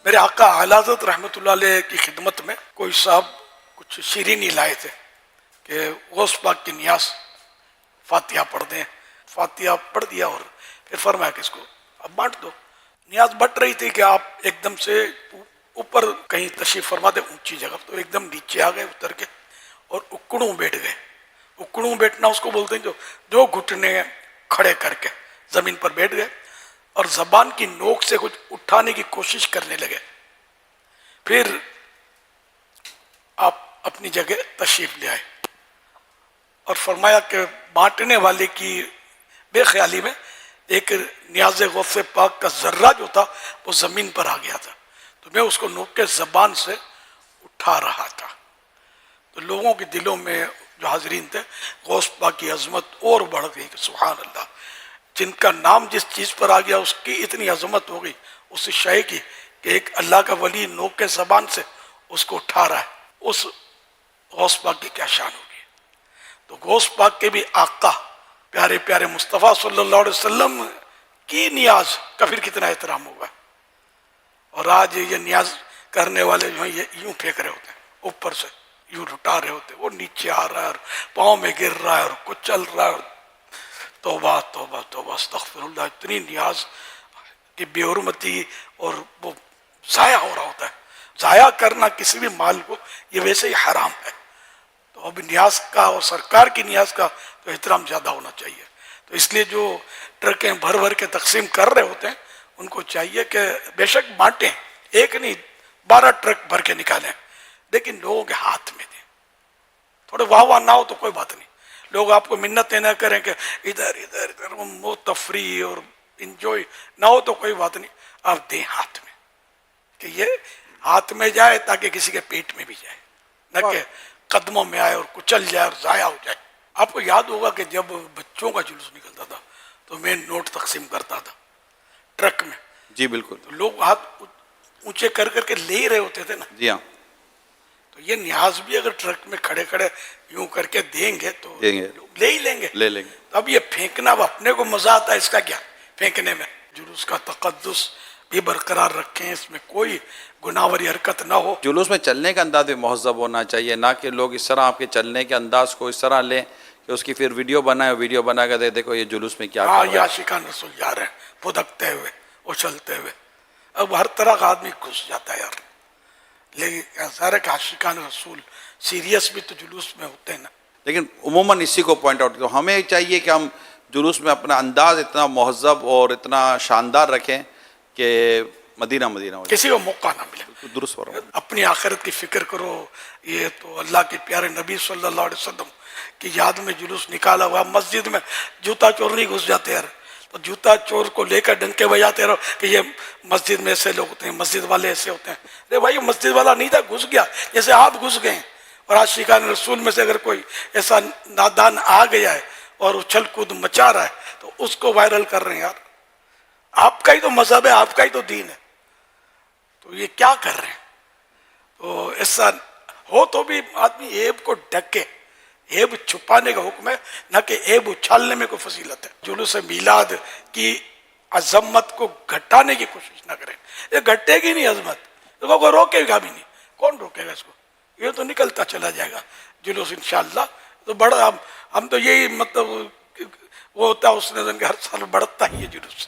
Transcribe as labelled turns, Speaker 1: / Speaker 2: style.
Speaker 1: میرے آقا اعلیٰ حضرت رحمۃ اللہ علیہ کی خدمت میں کوئی صاحب کچھ شیرینی لائے تھے کہ غوث پاک کی نیاز فاتحہ پڑھ دیں. فاتحہ پڑھ دیا اور پھر فرمایا کہ اس کو اب بانٹ دو. نیاز بٹ رہی تھی کہ آپ ایک دم سے اوپر کہیں تشریف فرما دیں اونچی جگہ، تو ایک دم نیچے آ گئے اتر کے اور اکڑوں بیٹھ گئے. اکڑوں بیٹھنا اس کو بولتے ہیں جو گھٹنے کھڑے کر کے زمین پر بیٹھ گئے اور زبان کی نوک سے کچھ اٹھانے کی کوشش کرنے لگے. پھر آپ اپنی جگہ تشریف لے آئے اور فرمایا کہ بانٹنے والے کی بے خیالی میں ایک نیاز غوث پاک کا ذرہ جو تھا وہ زمین پر آ گیا تھا، تو میں اس کو نوک کے زبان سے اٹھا رہا تھا. تو لوگوں کے دلوں میں جو حاضرین تھے غوث پاک کی عظمت اور بڑھ گئی کہ سبحان اللہ، جن کا نام جس چیز پر آ گیا اس کی اتنی عظمت ہو گئی اس شے کی کہ ایک اللہ کا ولی نوک کے زبان سے اس کو اٹھا رہا ہے. اس غوث پاک کی کیا شان ہوگی. تو غوث پاک کے بھی آقا پیارے پیارے مصطفیٰ صلی اللہ علیہ وسلم کی نیاز کا پھر کتنا احترام ہوگا. اور آج یہ نیاز کرنے والے جو ہیں یہ یوں پھینک رہے ہوتے ہیں اوپر سے، یوں لٹا رہے ہوتے ہیں، وہ نیچے آ رہا ہے اور پاؤں میں گر رہا ہے اور کچل رہا ہے. توبہ توبہ توبہ استغفر اللہ. اتنی نیاز کی بے حرمتی اور وہ ضائع ہو رہا ہوتا ہے. ضائع کرنا کسی بھی مال کو یہ ویسے ہی حرام ہے. تو اب نیاز کا اور سرکار کی نیاز کا تو احترام زیادہ ہونا چاہیے. تو اس لیے جو ٹرکیں بھر بھر کے تقسیم کر رہے ہوتے ہیں ان کو چاہیے کہ بے شک بانٹیں، ایک نہیں 12 ٹرک بھر کے نکالیں، لیکن لوگوں کے ہاتھ میں دیں. تھوڑے واہ واہ نہ ہو تو کوئی بات نہیں، لوگ آپ کو منتیں نہ کریں کہ ادھر ادھر ادھر وہ تفریح اور انجوائے نہ ہو تو کوئی بات نہیں، آپ دیں ہاتھ میں کہ یہ ہاتھ میں جائے تاکہ کسی کے پیٹ میں بھی جائے، نہ کہ قدموں میں آئے اور کچل جائے اور ضائع ہو جائے. آپ کو یاد ہوگا کہ جب بچوں کا جلوس نکلتا تھا تو میں نوٹ تقسیم کرتا تھا ٹرک میں.
Speaker 2: جی بالکل.
Speaker 1: تو لوگ ہاتھ اونچے کر کر کے لے ہی رہے ہوتے تھے نا.
Speaker 2: جی ہاں.
Speaker 1: تو یہ نیاز بھی اگر ٹرک میں کھڑے کھڑے یوں کر کے دیں گے تو
Speaker 2: دیں گے،
Speaker 1: لوگ لے ہی لیں گے.
Speaker 2: لے لیں گے.
Speaker 1: اب یہ پھینکنا اب اپنے کو مزہ آتا ہے اس کا کیا پھینکنے میں. جلوس کا تقدس بھی برقرار رکھیں، اس میں کوئی گناہ واری حرکت نہ ہو.
Speaker 2: جلوس میں چلنے کا انداز بھی مہذب ہونا چاہیے، نہ کہ لوگ اس طرح آپ کے چلنے کے انداز کو اس طرح لیں کہ اس کی پھر ویڈیو بنائے، ویڈیو بنا کے دیکھو یہ جلوس میں کیا کر
Speaker 1: ہاں
Speaker 2: رہا
Speaker 1: یہ
Speaker 2: ہے.
Speaker 1: عاشقان رسول جا رہے ہیں پھدکتے ہوئے اچھلتے ہوئے. اب ہر طرح کا آدمی گھس جاتا ہے یار. لیکن ظاہر کہ عاشقان رسول سیریس بھی تو جلوس میں ہوتے ہیں نا.
Speaker 2: لیکن عموماً اسی کو پوائنٹ آؤٹ کرو، ہمیں چاہیے کہ ہم جلوس میں اپنا انداز اتنا مہذب اور اتنا شاندار رکھیں کہ مدینہ مدینہ ہو جائے.
Speaker 1: کسی کو موقع نہ ملے.
Speaker 2: درست فرمایا.
Speaker 1: اپنی آخرت کی فکر کرو. یہ تو اللہ کے پیارے نبی صلی اللہ علیہ وسلم کی یاد میں جلوس نکالا ہوا. مسجد میں جوتا چور نہیں گھس جاتے یار، تو جوتا چور کو لے کر ڈنکے بجاتے رہو کہ یہ مسجد میں ایسے لوگ ہوتے ہیں، مسجد والے ایسے ہوتے ہیں. ارے بھائی مسجد والا نہیں تھا، گھس گیا جیسے آپ گھس گئے. اور عاشقان رسول میں سے اگر کوئی ایسا نادان آ گیا ہے اور اچھل کود مچا رہا ہے تو اس کو وائرل کر رہے ہیں یار. آپ کا ہی تو مذہب ہے، آپ کا ہی تو دین ہے، تو یہ کیا کر رہے ہیں. تو ایسا ہو تو بھی آدمی عیب کو ڈھکے. عیب چھپانے کا حکم ہے، نہ کہ عیب اچھالنے میں کوئی فضیلت ہے. جلوس میلاد کی عظمت کو گھٹانے کی کوشش نہ کریں. یہ گھٹے گی نہیں عظمت، اس کو کوئی روکے گا بھی نہیں. کون روکے گا اس کو؟ یہ تو نکلتا چلا جائے گا جلوس انشاءاللہ. تو بڑا ہم تو یہی مطلب وہ ہوتا ہے اس نے ہر سال بڑھتا ہی ہے جلوس.